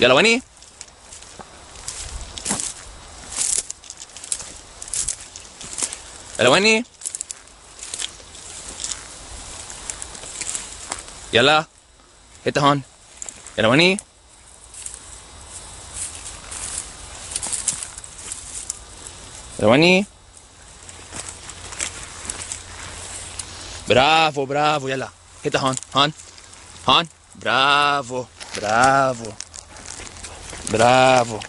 يلا ويني؟ يلا ويني؟ يلا انت هون. يلا ويني؟ يلا ويني؟ برافو برافو. يلا انت هون هون هون. برافو برافو برافو.